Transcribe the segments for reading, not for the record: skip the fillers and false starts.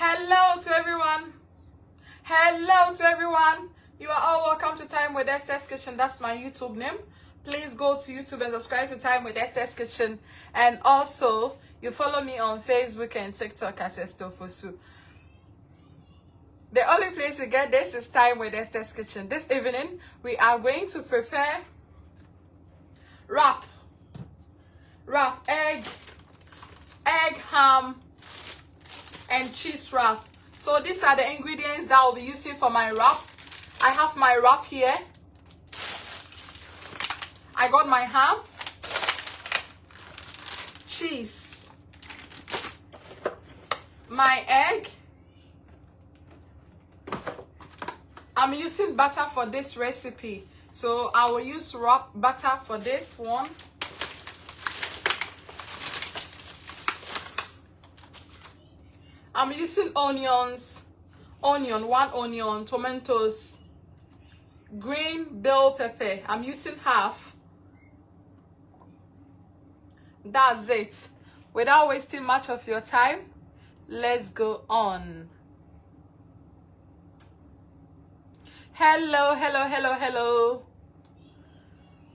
Hello to everyone. Hello to everyone. You are all welcome to Time with Esther's Kitchen. That's my YouTube name. Please go to YouTube and subscribe to Time with Esther's Kitchen. And also, you follow me on Facebook and TikTok as Esther Fosu. The only place to get this is Time with Esther's Kitchen. This evening, we are going to prepare wrap, egg, ham, and cheese wrap. So these are the ingredients that I'll be using for my wrap. I have my wrap here. I got my ham, cheese, my egg. I'm using butter for this recipe, so I will use wrap butter for this one. I'm using onions, one onion, tomatoes, green bell pepper. I'm using half. That's it. Without wasting much of your time, let's go on. Hello.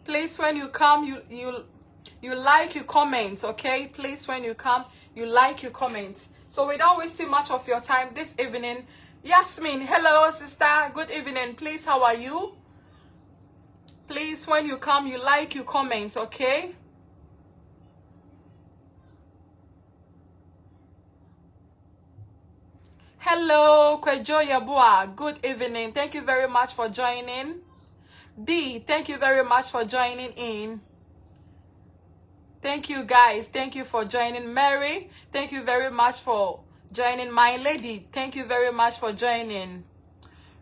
Please, when you come, you like, you comment, okay? Please, when you come, you like, you comment. So without wasting much of your time this evening, Yasmin, hello sister, good evening. Please, how are you? Please, when you come, you like, you comment, okay? Hello, Kwejo Yabua, good evening. Thank you very much for joining. B, thank you very much for joining in. Thank you guys. Thank you for joining. Mary, thank you very much for joining. My lady, thank you very much for joining.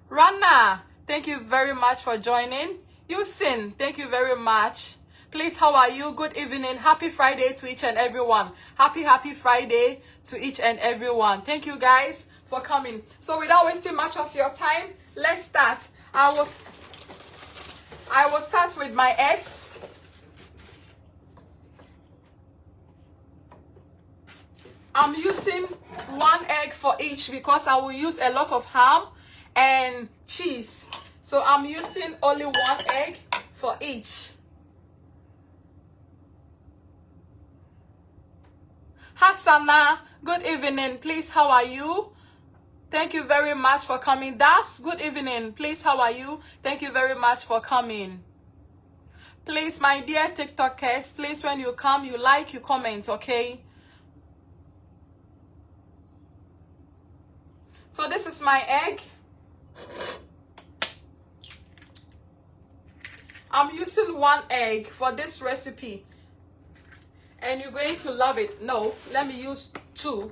Rana, thank you very much for joining. Yusin, thank you very much. Please, how are you? Good evening. Happy Friday to each and everyone. Happy Friday to each and everyone. Thank you guys for coming. So without wasting much of your time, let's start. I will start with my eggs. I'm using 1 egg for each because I will use a lot of ham and cheese. So I'm using only 1 egg for each. Hassana, good evening. Please, how are you? Thank you very much for coming. Das, good evening. Please, how are you? Thank you very much for coming. Please, my dear TikTokers, please, when you come, you like, you comment, okay? So this is my egg. I'm using 1 egg for this recipe. And you're going to love it. No, let me use 2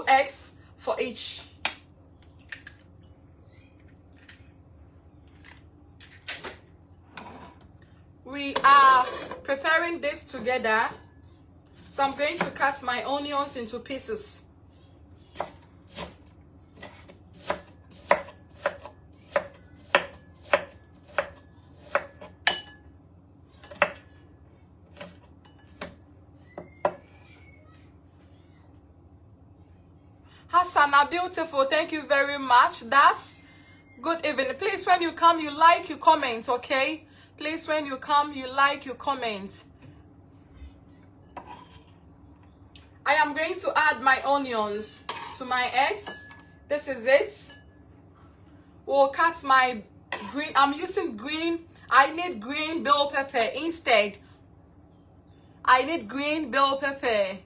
eggs for each. We are preparing this together. So I'm going to cut my onions into pieces. Hassana, beautiful. Thank you very much. That's good evening. Please, when you come, you like, you comment, okay? Please, when you come, you like, you comment. I am going to add my onions to my eggs. This is it. We'll cut my green. I'm using green. I need green bell pepper instead. I need green bell pepper.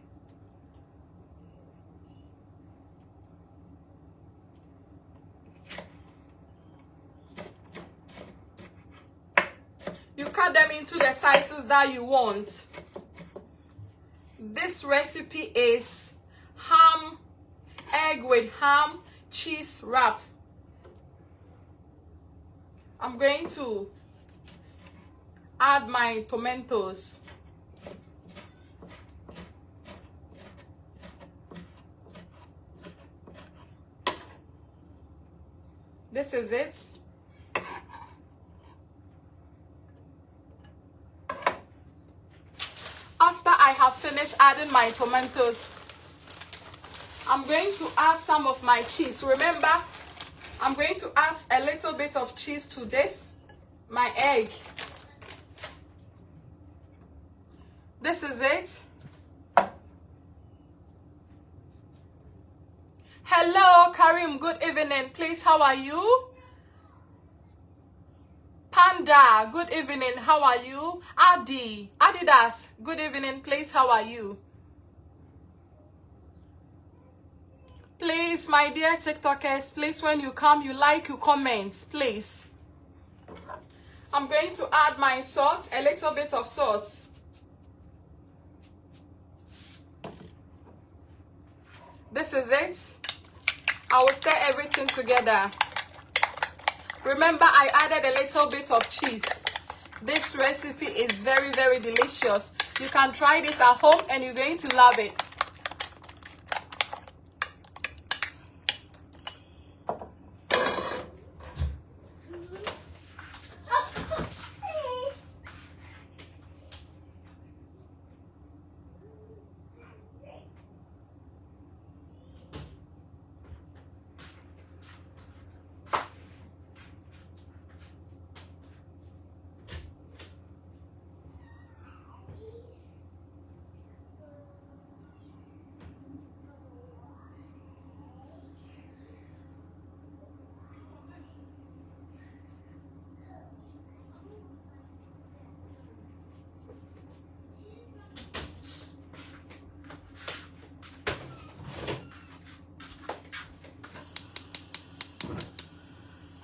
You cut them into the sizes that you want. This recipe is egg with ham, cheese wrap. I'm going to add my tomatoes. This is it. After I have finished adding my tomatoes, I'm going to add some of my cheese. Remember, I'm going to add a little bit of cheese to this, my egg. This is it. Hello, Karim. Good evening. Please, how are you? Panda, good evening. How are you? Adi, Adidas, good evening. Please, how are you? Please, my dear TikTokers, please, when you come, you like, you comment, please. I'm going to add my salt, a little bit of salt. This is it. I will stir everything together. Remember, I added a little bit of cheese. This recipe is very, very delicious. You can try this at home and you're going to love it.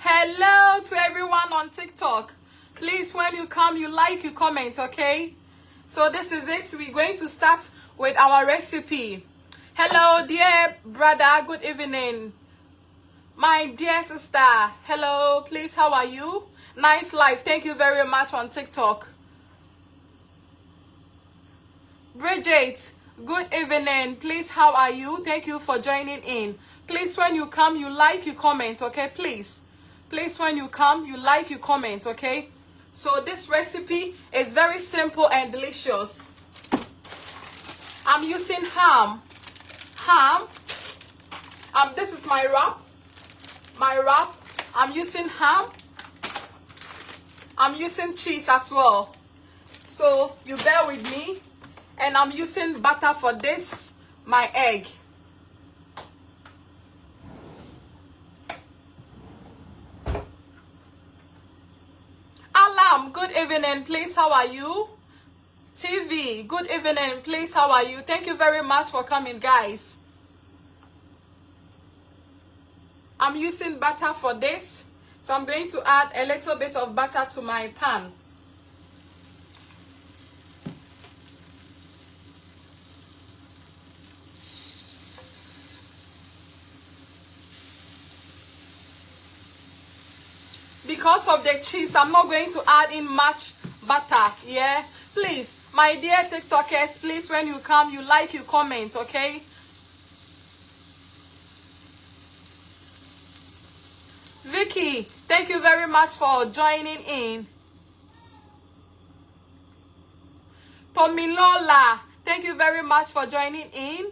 Hello to everyone on TikTok. Please, when you come, you like, you comment, okay? So this is it. We're going to start with our recipe. Hello, dear brother. Good evening. My dear sister. Hello. Please, how are you? Nice life. Thank you very much on TikTok. Bridget. Good evening. Please, how are you? Thank you for joining in. Please, when you come, you like, you comment, okay? Please. Please, when you come, you like, you comment, okay? So this recipe is very simple and delicious. I'm using ham. This is my wrap. I'm using ham. I'm using cheese as well. So you bear with me. And I'm using butter for this, my egg. Alam, good evening. Please, how are you? TV, good evening. Please, how are you? Thank you very much for coming, guys. I'm using butter for this. So I'm going to add a little bit of butter to my pan. Because of the cheese, I'm not going to add in much butter, yeah? Please, my dear TikTokers, please, when you come, you like, you comment, okay? Vicky, thank you very much for joining in. Tomilola, thank you very much for joining in.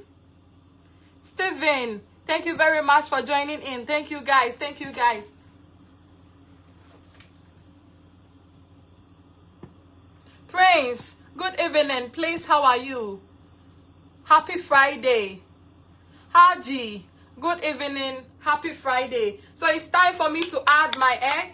Steven, thank you very much for joining in. Thank you, guys. Thank you, guys. Prince, good evening. Please, how are you? Happy Friday. Haji, good evening. Happy Friday. So it's time for me to add my egg.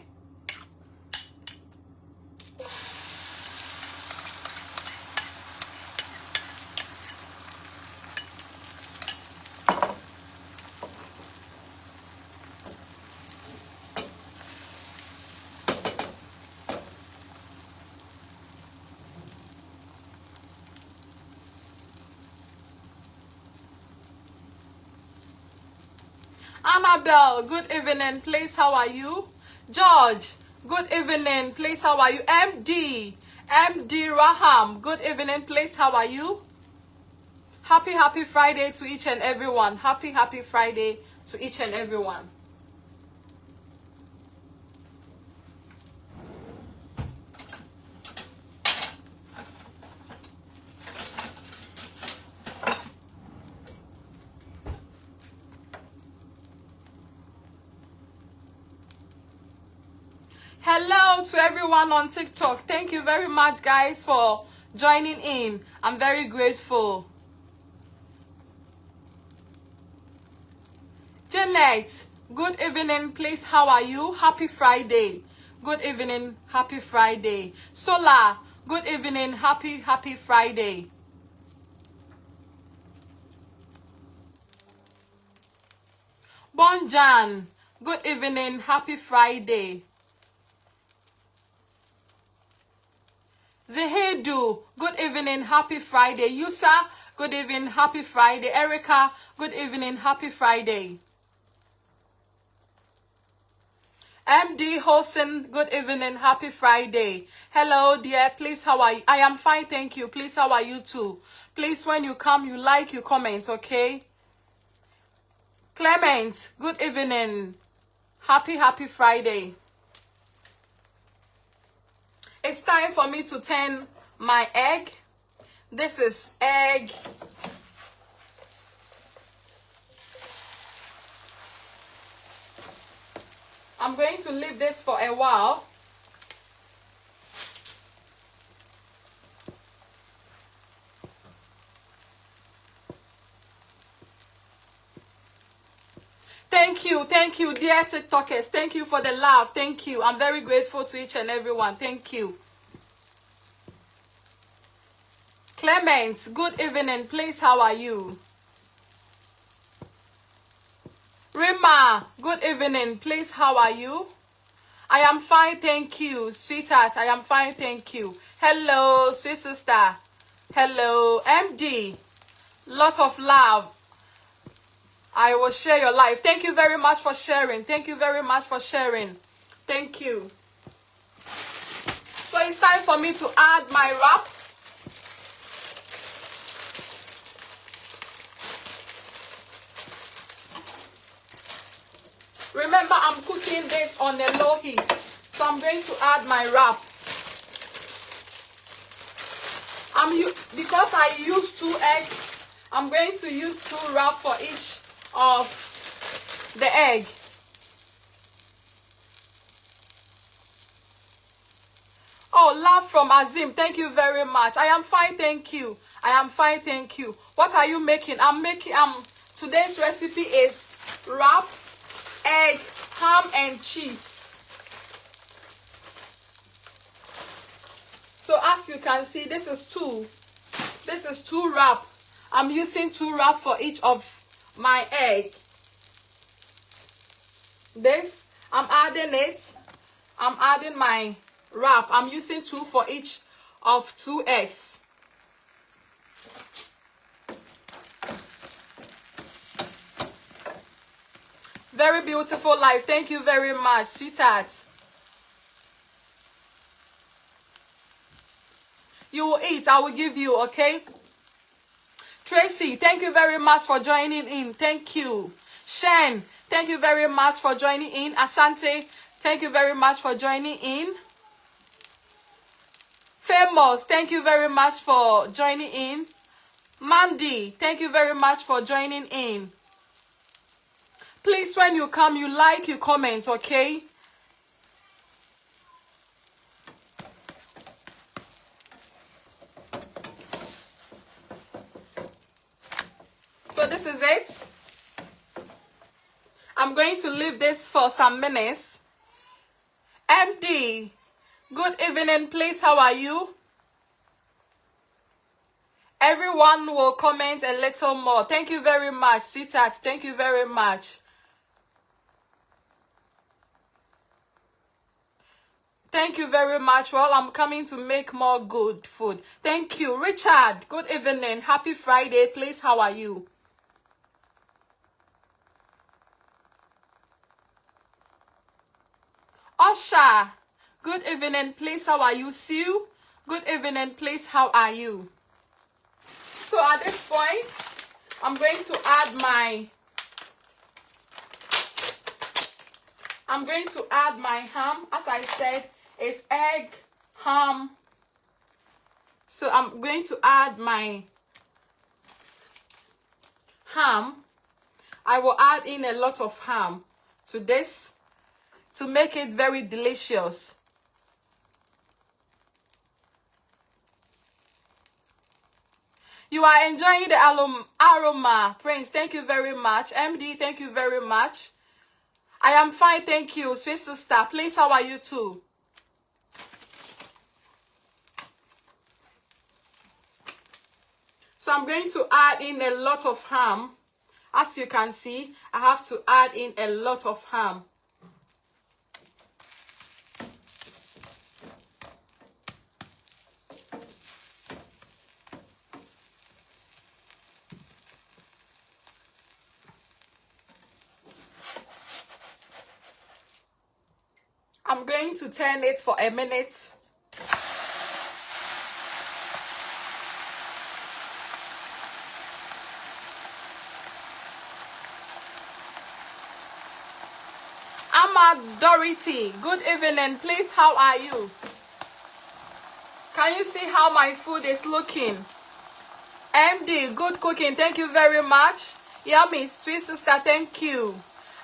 Annabelle, good evening. Please, how are you? George, good evening. Please, how are you? MD Raham, good evening. Please, how are you? Happy Friday to each and everyone. Happy Friday to each and everyone. Hello to everyone on TikTok. Thank you very much, guys, for joining in. I'm very grateful. Janet, good evening, please. How are you? Happy Friday. Good evening, happy Friday. Sola, good evening, happy Friday. Bonjan, good evening, happy Friday. Zehedu, good evening, happy Friday. Yusa, good evening, happy Friday. Erica, good evening, happy Friday. MD Hosen, good evening, happy Friday. Hello, dear, please, how are you? I am fine, thank you. Please, how are you too? Please, when you come, you like, you comment, okay? Clement, good evening, happy Friday. It's time for me to turn my egg. This is egg. I'm going to leave this for a while. Thank you, dear TikTokers. Thank you for the love. Thank you. I'm very grateful to each and everyone. Thank you. Clement, good evening. Please, how are you? Rima, good evening. Please, how are you? I am fine, thank you. Sweetheart, I am fine, thank you. Hello, sweet sister. Hello, MD. Lots of love. I will share your life. Thank you very much for sharing. Thank you very much for sharing. Thank you. So it's time for me to add my wrap. Remember, I'm cooking this on a low heat. So I'm going to add my wrap. Because I use 2 eggs, I'm going to use 2 wrap for each of the egg. Oh, love from Azim. Thank you very much. I am fine, thank you. I am fine, thank you. What are you making? Today's recipe is wrap, egg, ham, and cheese. So as you can see, this is 2. This is 2 wrap. I'm using 2 wrap for each of my egg. This, I'm adding it. I'm adding my wrap. I'm using 2 for each of 2 eggs. Very beautiful life. Thank you very much, sweetheart. You will eat. I will give you, okay? Tracy, thank you very much for joining in. Thank you. Shen, thank you very much for joining in. Asante, thank you very much for joining in. Famous, thank you very much for joining in. Mandy, thank you very much for joining in. Please, when you come, you like, you comment, okay? So this is it. I'm going to leave this for some minutes. MD, good evening, please. How are you? Everyone will comment a little more. Thank you very much, sweetheart. Thank you very much. Thank you very much. Well, I'm coming to make more good food. Thank you. Richard, good evening. Happy Friday. Please, how are you? Osha, good evening. Please, how are you? Sue, good evening. Please, how are you? So at this point, I'm going to add my ham. As I said, it's egg, ham. So I'm going to add my ham. I will add in a lot of ham to this to make it very delicious. You are enjoying the aroma. Prince, thank you very much. MD, thank you very much. I am fine, thank you. Sweet sister, please, how are you too? So I'm going to add in a lot of ham. As you can see, I have to add in a lot of ham. I'm going to turn it for a minute. Amma Dorothy, good evening. Please, how are you? Can you see how my food is looking? MD, good cooking. Thank you very much. Yummy, sweet sister, thank you.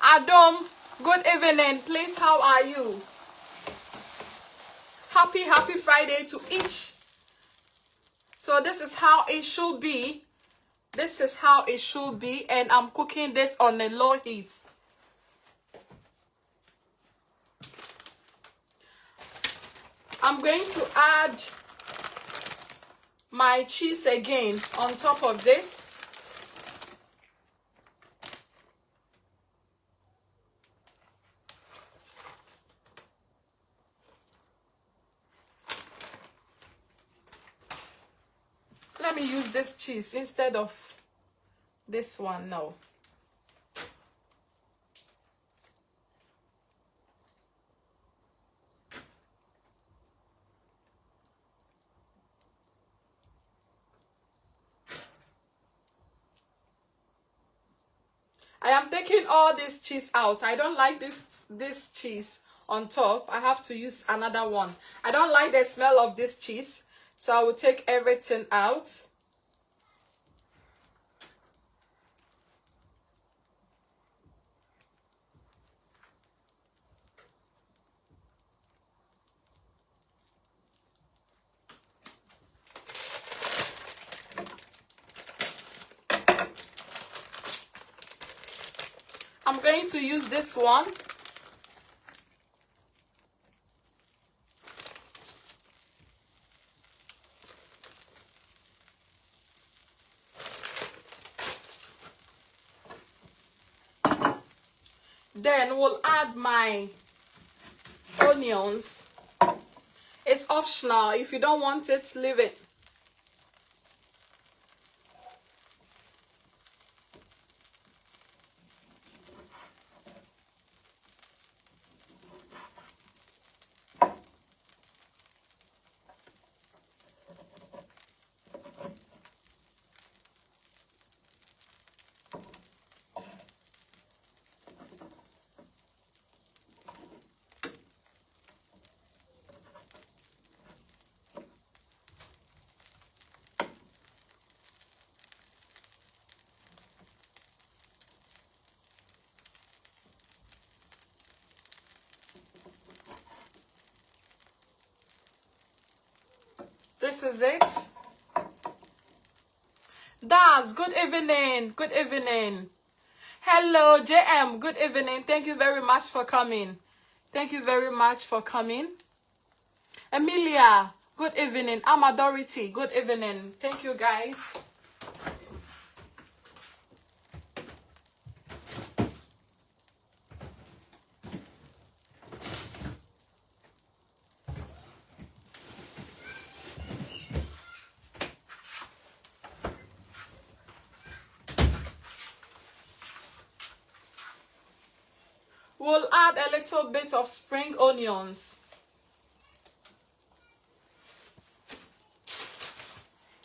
Adam, good evening. Please, how are you? Happy Friday to each. So this is how it should be. This is how it should be. And I'm cooking this on a low heat. I'm going to add my cheese again on top of this. Let me use this cheese instead of this one now. I am taking all this cheese out. I don't like this cheese on top. I have to use another one. I don't like the smell of this cheese, so I will take everything out. I'm going to use this one. Then we'll add my onions. It's optional. If you don't want it, leave it. This is it. Das, good evening. Good evening. Hello, JM. Good evening. Thank you very much for coming. Thank you very much for coming. Emilia, good evening. Amadority, good evening. Thank you, guys. We'll add a little bit of spring onions.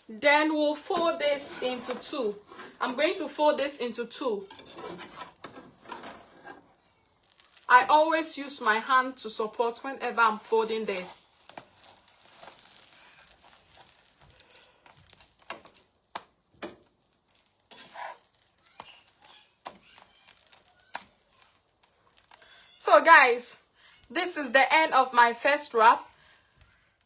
Then we'll fold this into two. I'm going to fold this into two. I always use my hand to support whenever I'm folding this. So guys, this is the end of my first wrap.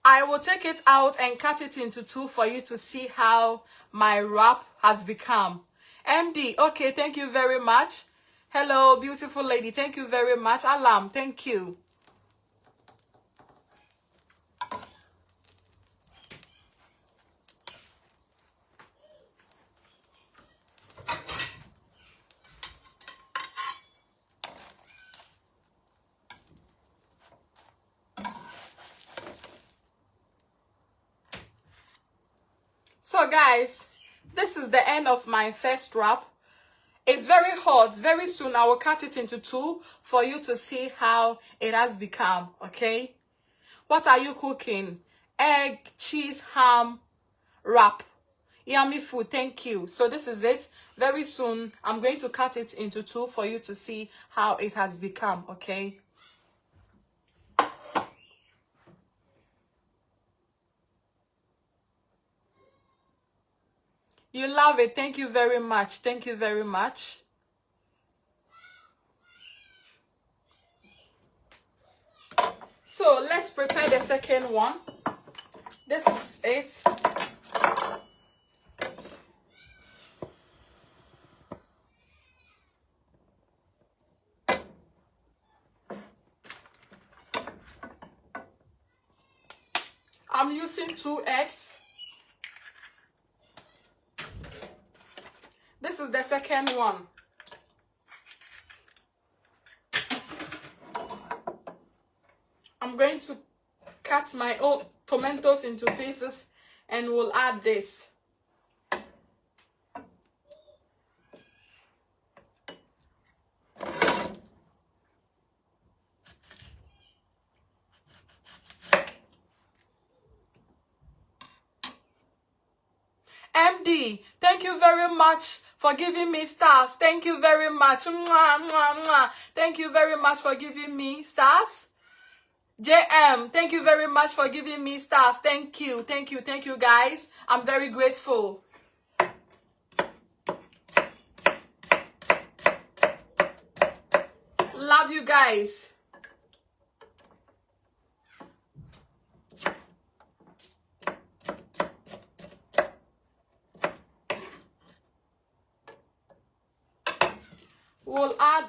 I will take it out and cut it into two for you to see how my wrap has become. MD, okay, thank you very much. Hello, beautiful lady, thank you very much. Alam, thank you. So guys, this is the end of my first wrap. It's very hot. Very soon I will cut it into two for you to see how it has become, okay? What are you cooking? Egg, cheese, ham, wrap. Yummy food, thank you. So this is it. Very soon I'm going to cut it into two for you to see how it has become, okay? You love it. Thank you very much. Thank you very much. So let's prepare the second one. This is it. I'm using 2 eggs. This is the second one. I'm going to cut my old tomatoes into pieces and we'll add this. MD, thank you very much for giving me stars. Thank you very much. Mwah, mwah, mwah. Thank you very much for giving me stars. JM, thank you very much for giving me stars. Thank you, thank you, thank you guys. I'm very grateful. Love you guys. We'll add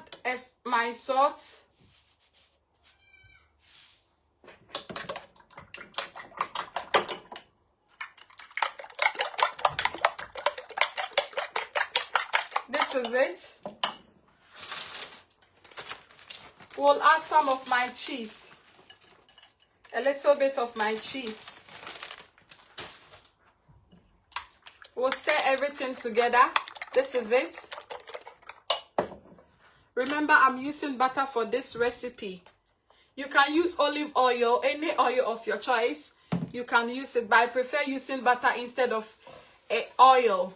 my salt. This is it. We'll add some of my cheese. A little bit of my cheese. We'll stir everything together. This is it. Remember, I'm using butter for this recipe. You can use olive oil, any oil of your choice. You can use it, but I prefer using butter instead of oil.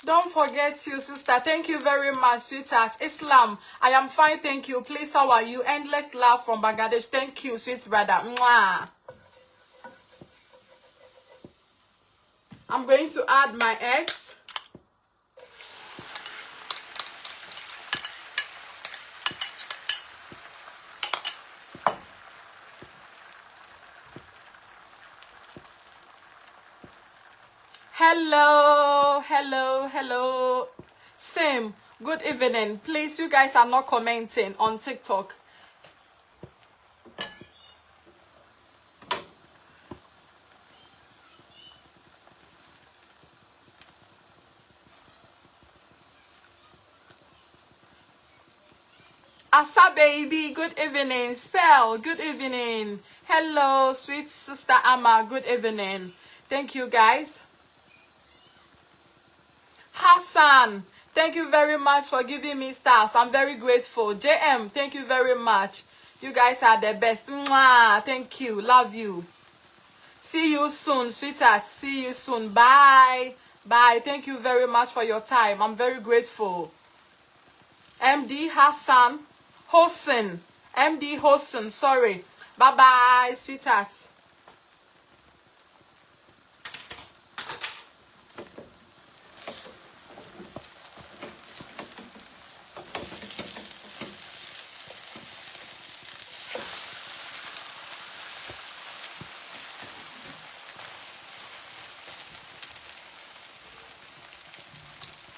Don't forget you, sister. Thank you very much, sweetheart. Islam, I am fine, thank you. Please, how are you? Endless love from Bangladesh. Thank you, sweet brother. Mwah. I'm going to add my eggs. Hello, hello, hello. Same. Good evening. Please, you guys are not commenting on TikTok. Asa baby, good evening. Spell, good evening. Hello, sweet sister Amma, good evening. Thank you, guys. Hassan, thank you very much for giving me stars. I'm very grateful. JM, thank you very much. You guys are the best. Mwah, thank you. Love you. See you soon, sweetheart. See you soon. Bye. Bye. Thank you very much for your time. I'm very grateful. MD Hassan. Hossein. MD Hossein. Sorry. Bye-bye, sweetheart.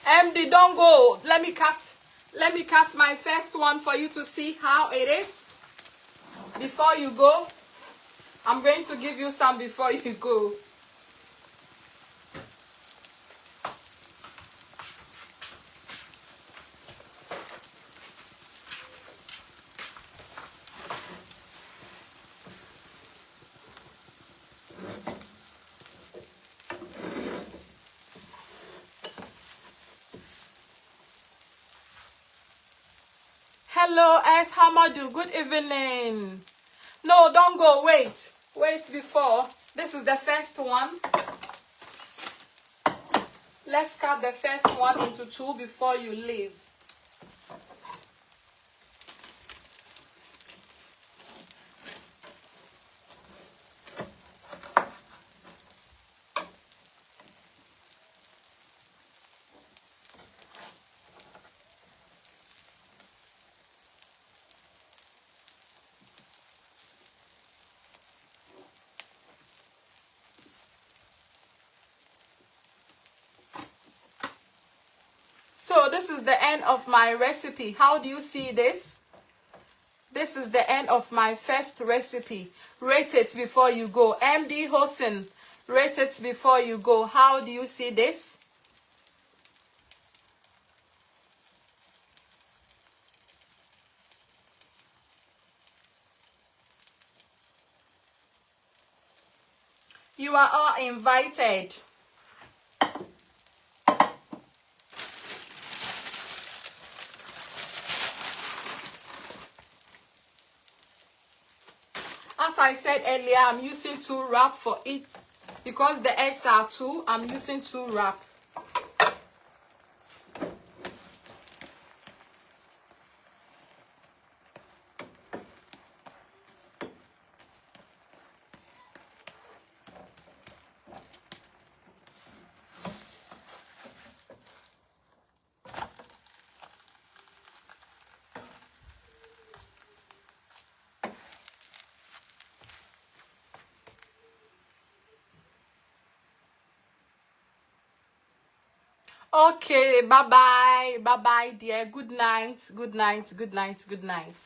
MD, don't go. Let me cut my first one for you to see how it is. Before you go, I'm going to give you some before you go. Hello, S. Hamadu. Good evening. No, don't go. Wait. Wait before. This is the first one. Let's cut the first one into two before you leave. So this is the end of my recipe. How do you see this? This is the end of my first recipe. Rate it before you go. MD Hossein, rate it before you go. How do you see this? You are all invited. As I said earlier, I'm using 2 wrap for it because the eggs are 2. I'm using 2 wrap. Okay, bye-bye. Bye-bye, dear. Good night. Good night. Good night. Good night.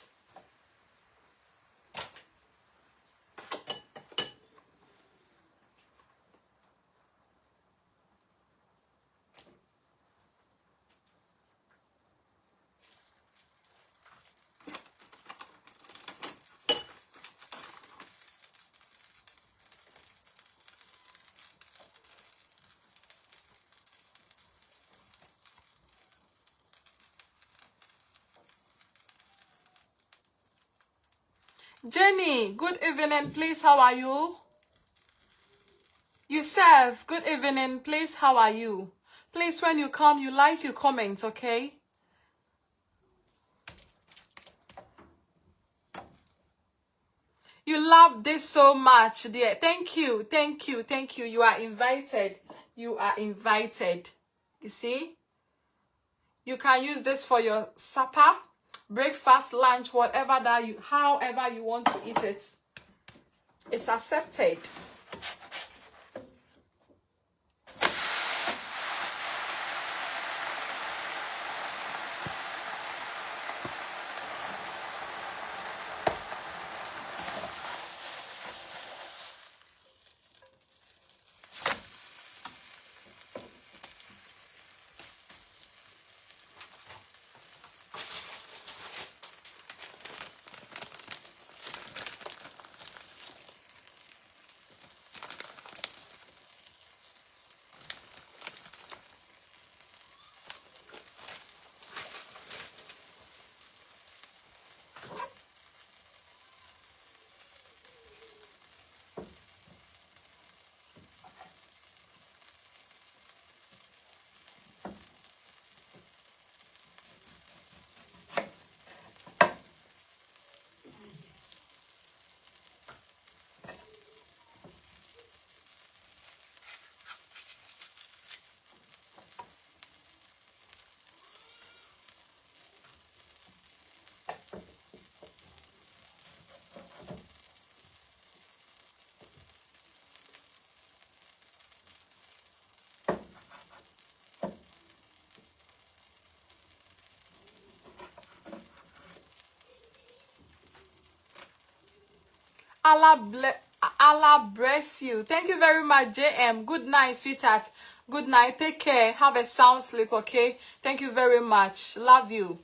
Jenny, good evening, please. How are you? Yusuf, good evening, please. How are you? Please, when you come, you like your comments, okay? You love this so much, dear. Thank you, thank you, thank you. You are invited. You are invited. You see? You can use this for your supper, breakfast, lunch, whatever that you, however you want to eat it. It's accepted. Allah bless you. Thank you very much, JM. Good night, sweetheart. Good night. Take care. Have a sound sleep, okay? Thank you very much. Love you.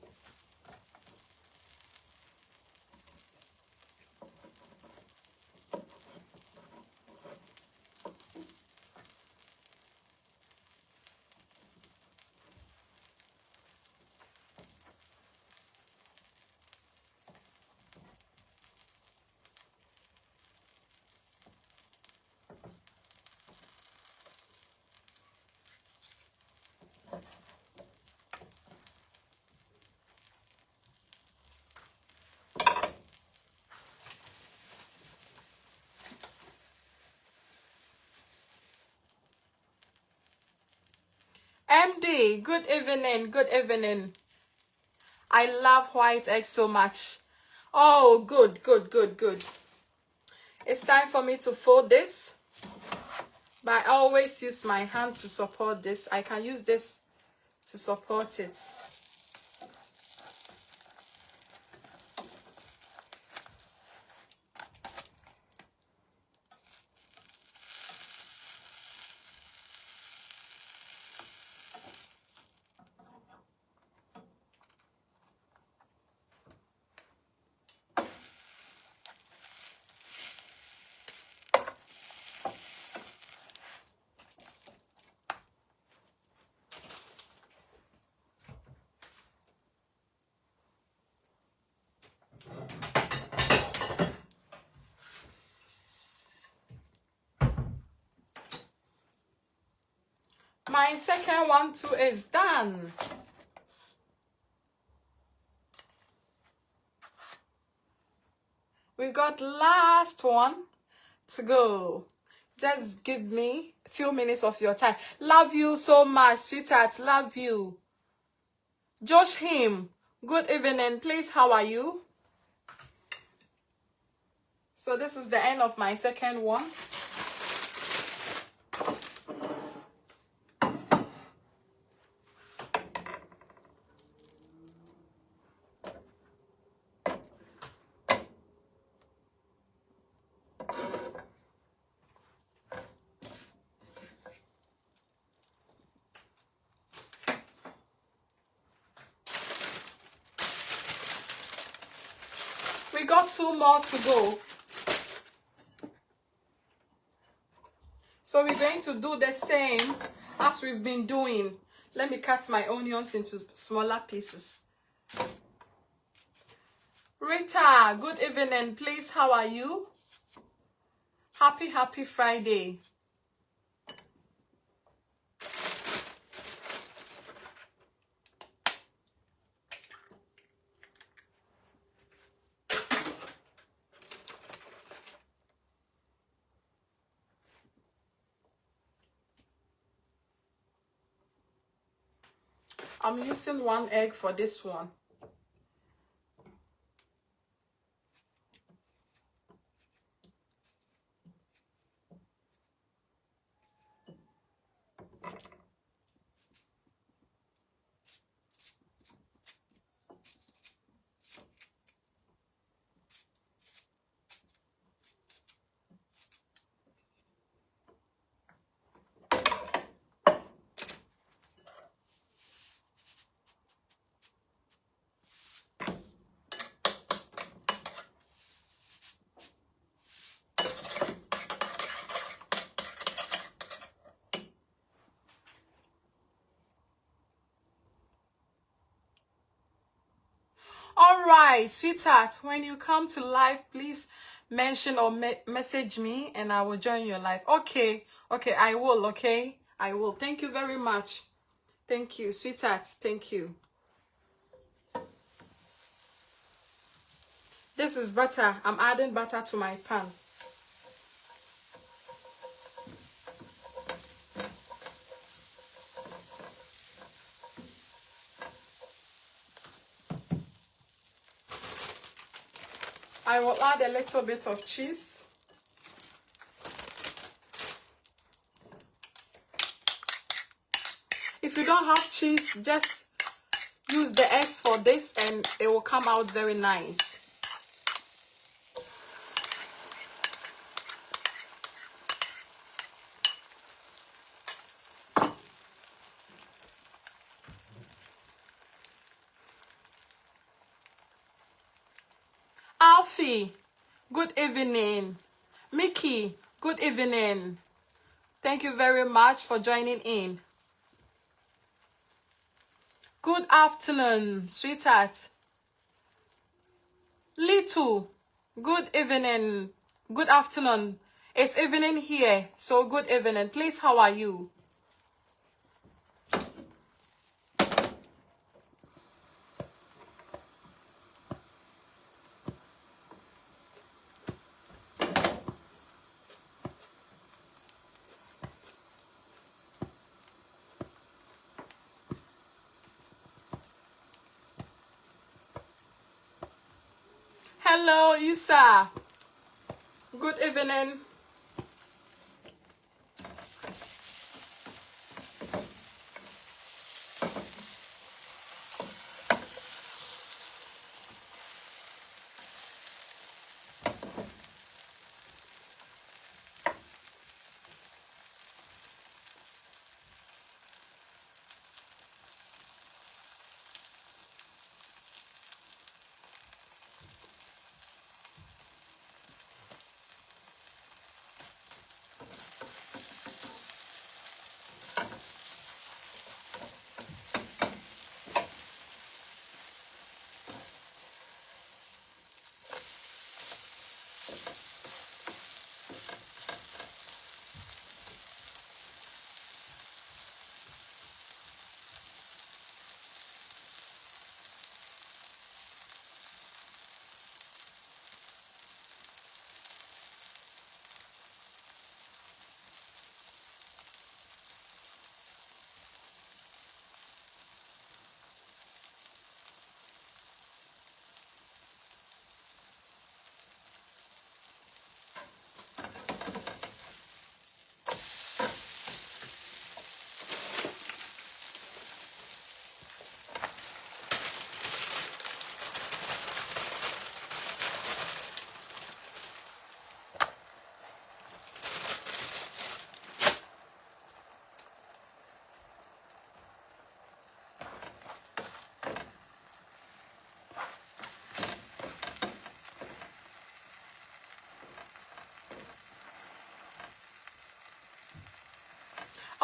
MD, good evening, good evening. I love white eggs so much. Oh, good, good, good, good. It's time for me to fold this. But I always use my hand to support this. I can use this to support it. My second one too is done. We got last one to go. Just give me a few minutes of your time. Love you so much, sweetheart. Love you. Josh him. Good evening. Please, how are you? So this is the end of my second one. We got two more to go. So we're going to do the same as we've been doing. Let me cut my onions into smaller pieces. Rita, good evening. Please, how are you? Happy Friday. I'm using 1 egg for this one. All right, sweetheart, when you come to live, please mention or message me and I will join your live. Okay, I will, okay? I will. Thank you very much. Thank you, sweetheart. Thank you. This is butter. I'm adding butter to my pan. I will add a little bit of cheese. If you don't have cheese, just use the eggs for this and it will come out very nice. Ruthie, good evening. Mickey, good evening. Thank you very much for joining in. Good afternoon, sweetheart. Little, good evening. Good afternoon. It's evening here, so good evening. Please, how are you? Hello, Yusa. Good evening.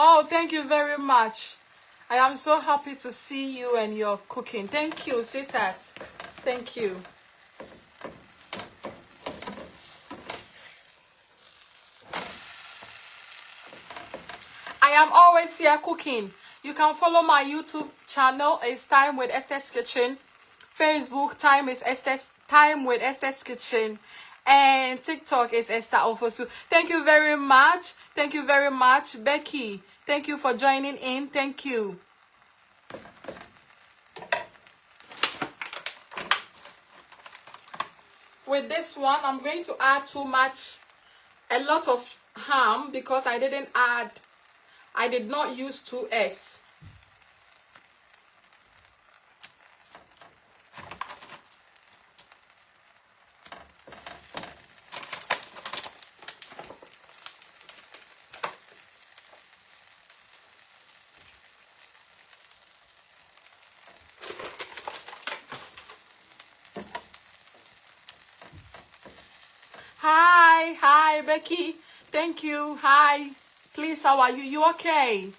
Oh, thank you very much. I am so happy to see you and your cooking. Thank you, sweetheart. Thank you. I am always here cooking. You can follow my YouTube channel. It's Time with Esther's Kitchen. Facebook Time is Esther's Time with Esther's Kitchen. And TikTok is Esther Ofosu. Thank you very much. Thank you very much, Becky. Thank you for joining in. Thank you. With this one, I'm going to add a lot of ham because I did not use 2 eggs. Hi, Becky. Thank you. Hi. Please, how are you? You okay?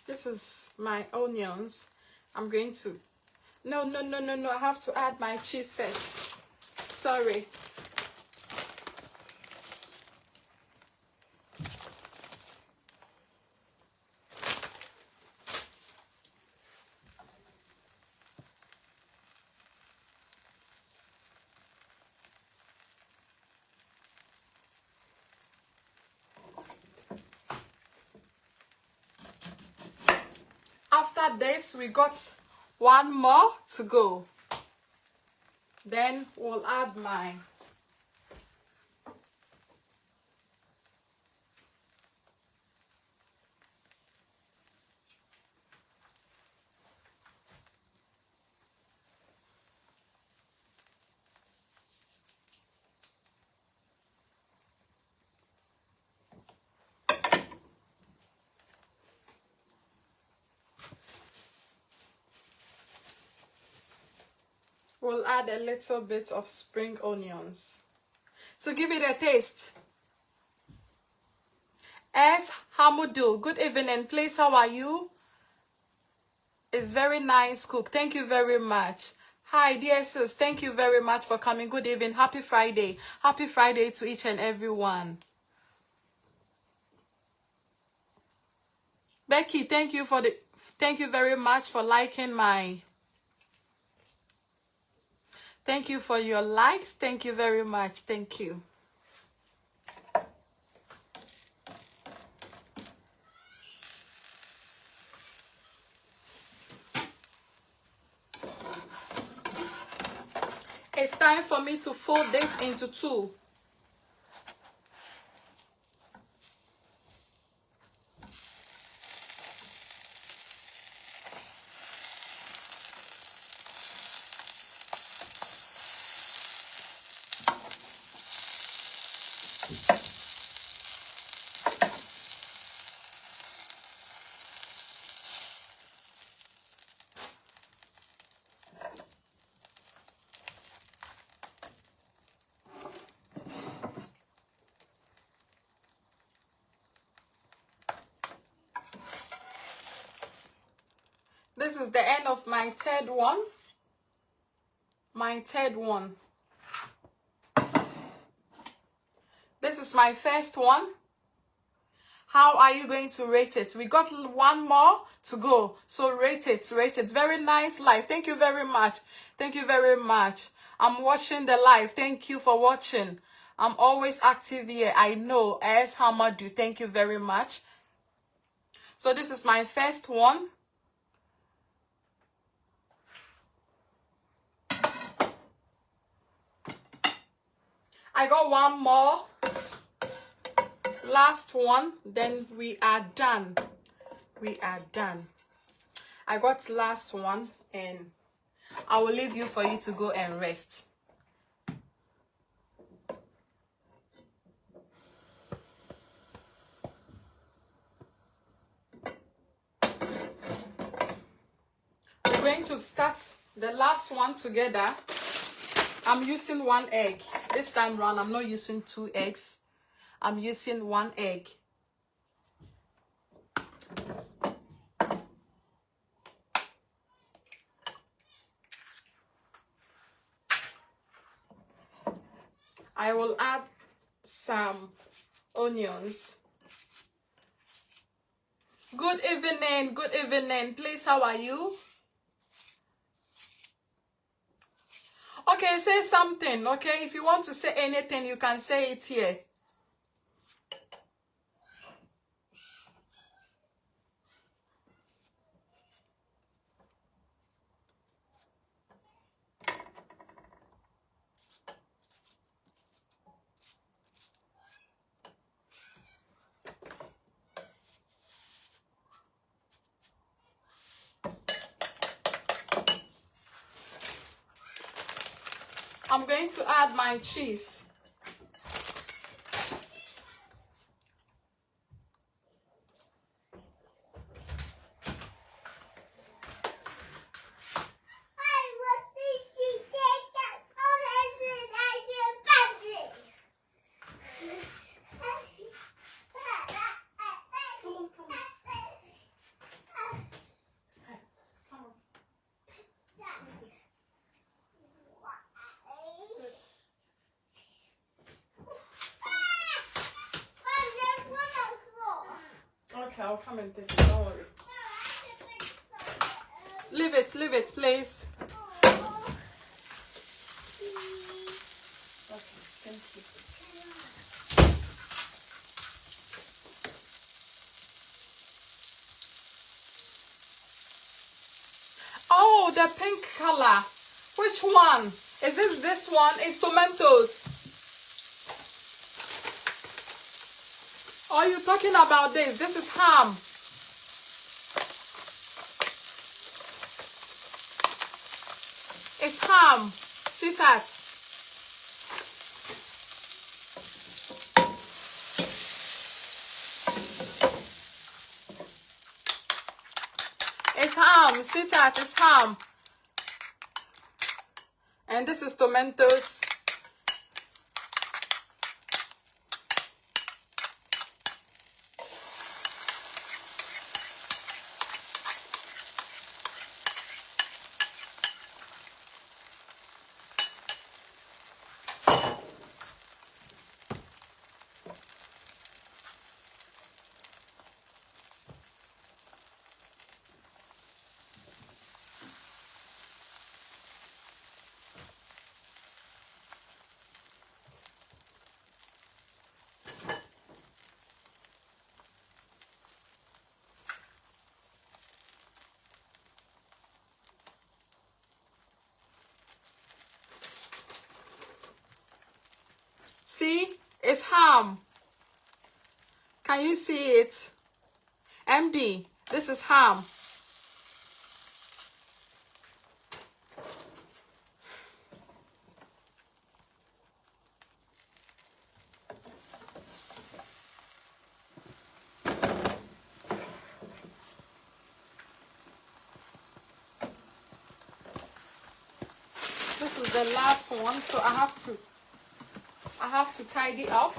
This is my onions. I'm going to... No. I have to add my cheese first. sorry. After this, we got one more to go. Then we'll add mine. We'll add a little bit of spring onions to give it a taste. S. Hamudu, good evening, please. How are you? It's very nice cook. Thank you very much. Hi, dear sis. Thank you very much for coming. Good evening. Happy Friday. Happy Friday to each and every one. Becky, thank you very much for liking my. Thank you for your likes. Thank you very much. Thank you. It's time for me to fold this into two. This is the end of my third one. This is my first one. How are you going to rate it? We got one more to go. So rate it. Very nice live. Thank you very much. I'm watching the live. Thank you for watching. I'm always active here. I know. S. Hamadu. Thank you very much. So this is my first one. I got one more. Last one, then we are done. I got last one, and I will leave you for you to go and rest. We're going to start the last one together. I'm using 1 egg. This time round, I'm not using 2 eggs. I'm using 1 egg. I will add some onions. Good evening. Please, how are you? Okay, say something, okay? If you want to say anything, you can say it here. I'm going to add my cheese. come and take it. Don't worry. Leave it, please. Okay, thank you. Oh, the pink color. Which one? Is this one? It's tomatoes. Are you talking about this? This is ham. It's ham, sweetheart. It's ham, sweetheart, it's ham. And this is tomatoes. See, it's ham. Can you see it? MD, this is ham. This is the last one, so I have to tidy up.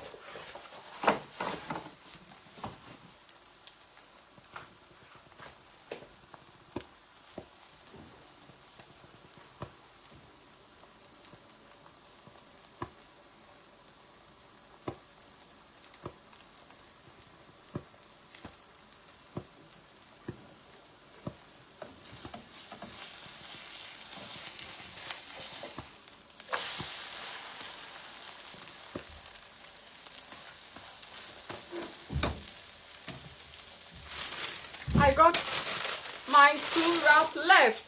I got my 2 wrap left.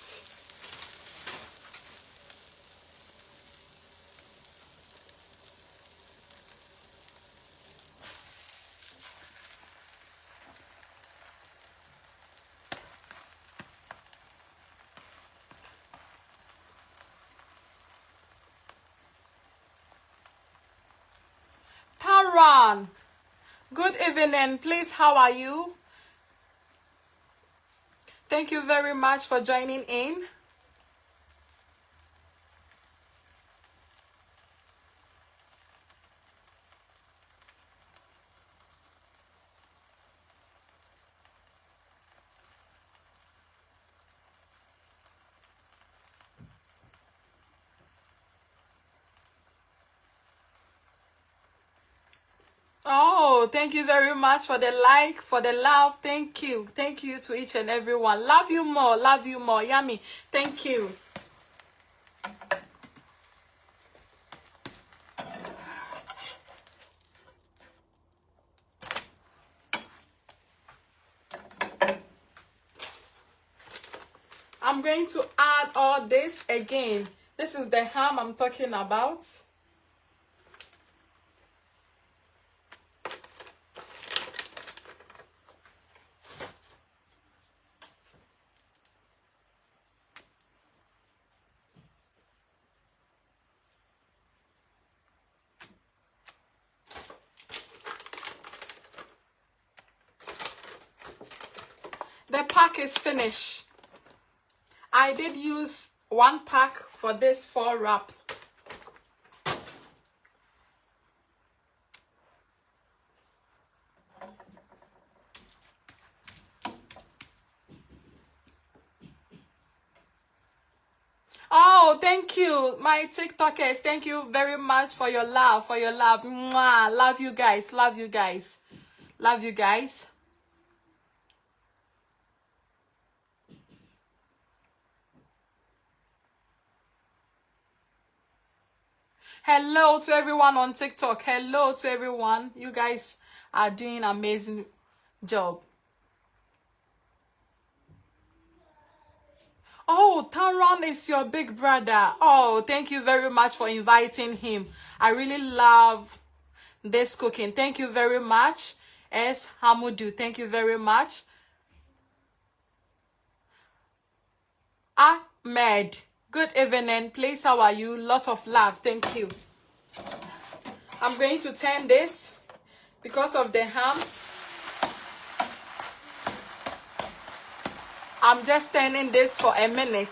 Taran, good evening. Please, how are you? Thank you very much for joining in. Oh, thank you very much for the like, for the love. Thank you. Thank you to each and everyone. Love you more. Love you more. Yummy. Thank you. I'm going to add all this again. This is the ham I'm talking about. The pack is finished. I did use 1 pack for this 4 wrap. Oh, thank you, my TikTokers. Thank you very much for your love, Mwah. Love you guys. Love you guys. Love you guys. Hello to everyone on TikTok. Hello to everyone. You guys are doing amazing job. Oh, Tanron is your big brother. Oh, thank you very much for inviting him. I really love this cooking. Thank you very much. S. Hamudu, thank you very much. Ahmed, good evening. Please, how are you? Lots of love. Thank you. I'm going to turn this because of the ham. I'm just turning this for a minute.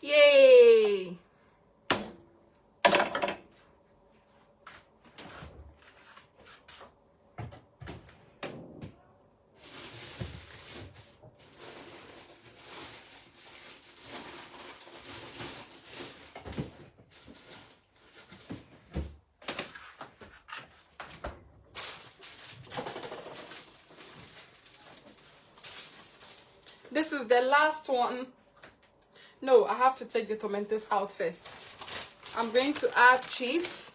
Yay! This is the last one. No, I have to take the tomatoes out first. I'm going to add cheese.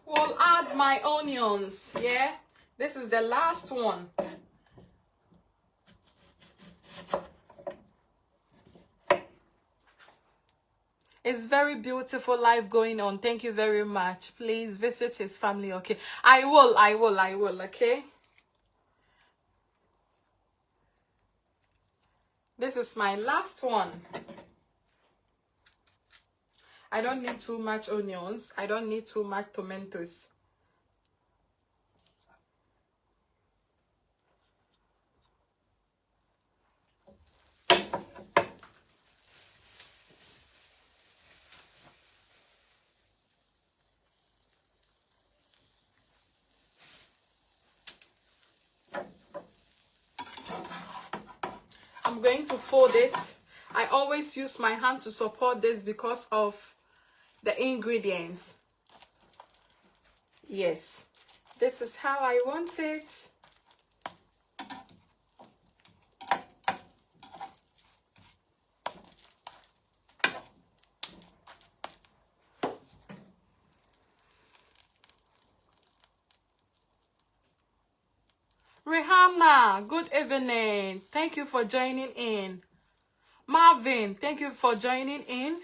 We'll add my onions. Yeah, this is the last one. It's very beautiful life going on. Thank you very much. Please visit his family. Okay, I will. Okay, this is my last one. I don't need too much onions. I don't need too much tomatoes. I'm going to fold it. I always use my hand to support this because of the ingredients. Yes, this is how I want it. Rihanna, good evening. Thank you for joining in. Marvin, thank you for joining in.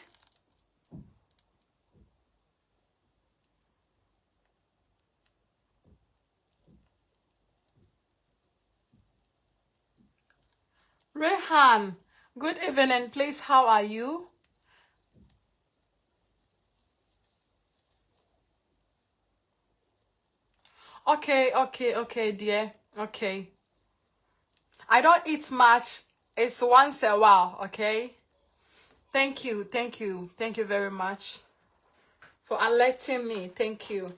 Rehan, good evening, please. How are you? Okay, dear. Okay. I don't eat much. It's once a while, okay? Thank you very much for alerting me. Thank you.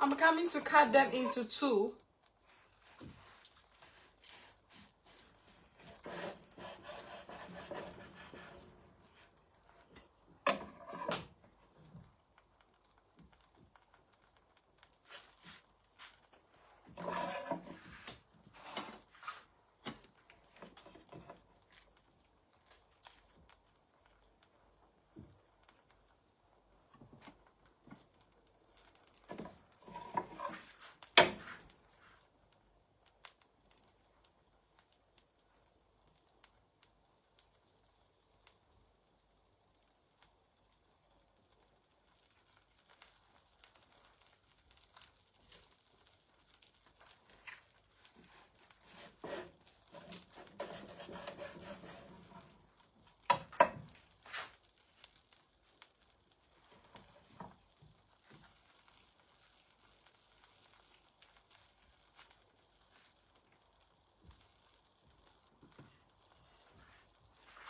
I'm coming to cut them into two.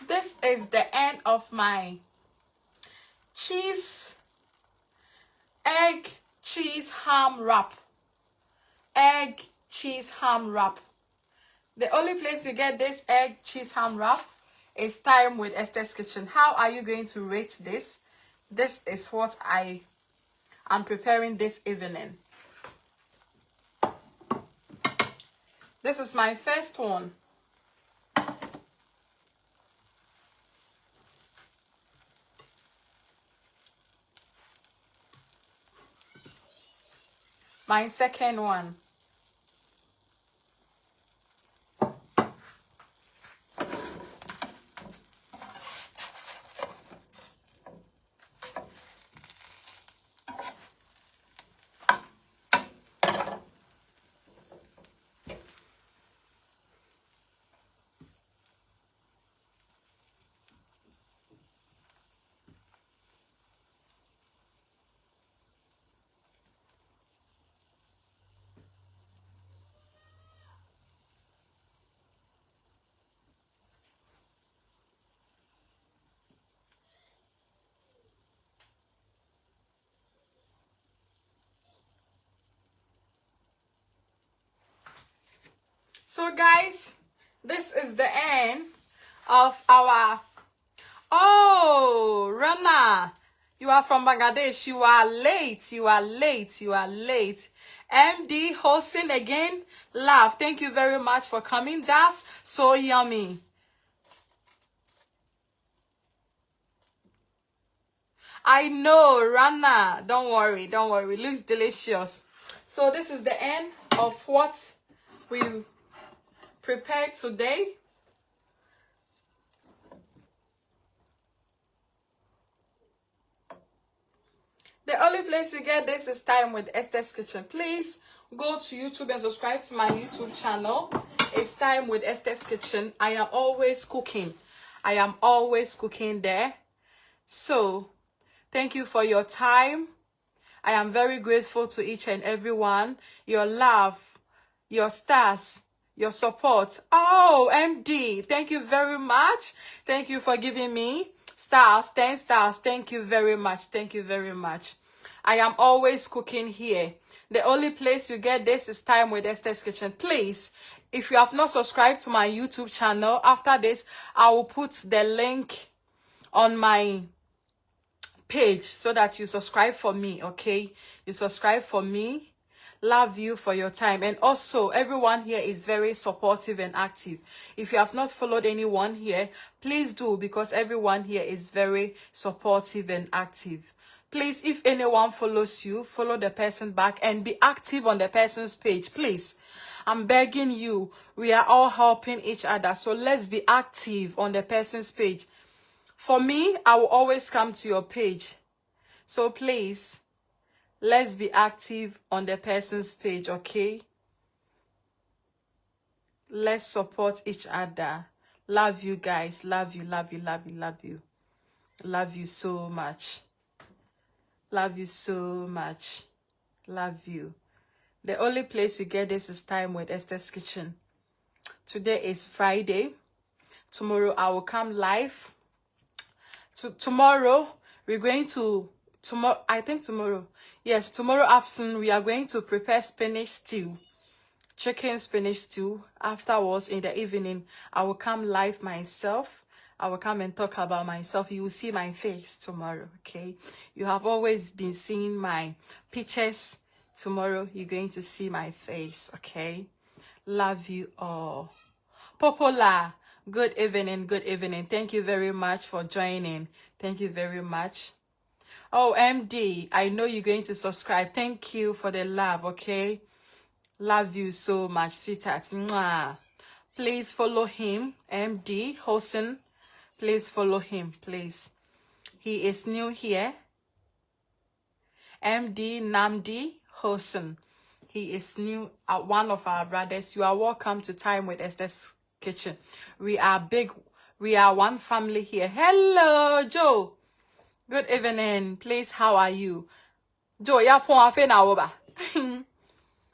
This is the end of my egg cheese ham wrap. Egg cheese ham wrap. The only place you get this egg cheese ham wrap is Time with Esther's Kitchen. How are you going to rate this? This is what I am preparing this evening. This is my first one. My second one. So guys, this is the end of our... Oh, Rana, you are from Bangladesh. You are late. You are late. You are late. MD hosting again. Love. Thank you very much for coming. That's so yummy. I know, Rana. Don't worry. Don't worry. It looks delicious. So this is the end of what we prepared today. The only place you get this is Time with Esther's Kitchen. Please go to YouTube and subscribe to my YouTube channel. It's Time with Esther's Kitchen. I am always cooking. I am always cooking there. So, thank you for your time. I am very grateful to each and every one. Your love, your stars, your support. Oh, MD, thank you very much. Thank you for giving me stars, 10 stars. Thank you very much. Thank you very much. I am always cooking here. The only place you get this is Time with Esther's Kitchen. Please, if you have not subscribed to my YouTube channel, after this, I will put the link on my page so that you subscribe for me, okay? You subscribe for me. Love you for your time. And also, everyone here is very supportive and active. If you have not followed anyone here, please do, because everyone here is very supportive and active. Please, if anyone follows you, follow the person back and be active on the person's page, please. I'm begging you. We are all helping each other, so let's be active on the person's page. For me, I will always come to your page. So please, let's be active on the person's page, okay? Let's support each other. Love you guys. Love you, love you, love you, love you. Love you so much. Love you so much. Love you. The only place you get this is Time with Esther's Kitchen. Today is Friday. Tomorrow I will come live. Tomorrow we're going to... Yes, tomorrow afternoon we are going to prepare spinach stew. Chicken spinach stew. Afterwards, in the evening, I will come live myself. I will come and talk about myself. You will see my face tomorrow, okay? You have always been seeing my pictures. Tomorrow, you're going to see my face, okay? Love you all. Popola, good evening, good evening. Thank you very much for joining. Thank you very much. Oh, MD, I know you're going to subscribe. Thank you for the love, okay? Love you so much, sweetheart. Mwah. Please follow him, MD Hosen. Please follow him, please. He is new here. MD Namdi Hosen. He is new, one of our brothers. You are welcome to Time with Esther's Kitchen. We are big. We are one family here. Hello, Joe. Good evening. Please, how are you? Joe, ya pon afe na woba.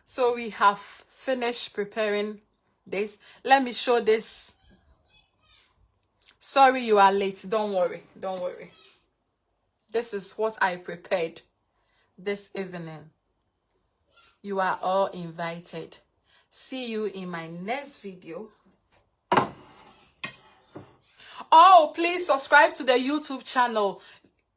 So we have finished preparing this. Let me show this. Sorry you are late. Don't worry. Don't worry. This is what I prepared this evening. You are all invited. See you in my next video. Oh, please subscribe to the YouTube channel.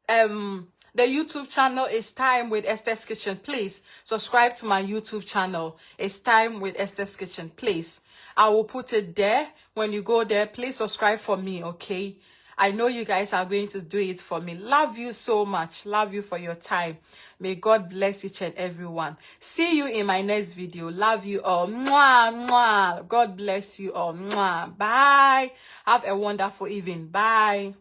The YouTube channel is Time with Esther's Kitchen. Please subscribe to my YouTube channel. It's Time with Esther's Kitchen. Please, I will put it there. When you go there, please subscribe for me, okay? I know you guys are going to do it for me. Love you so much. Love you for your time. May God bless each and every one. See you in my next video. Love you all. Mwah, mwah. God bless you all. Mwah. Bye. Have a wonderful evening. Bye.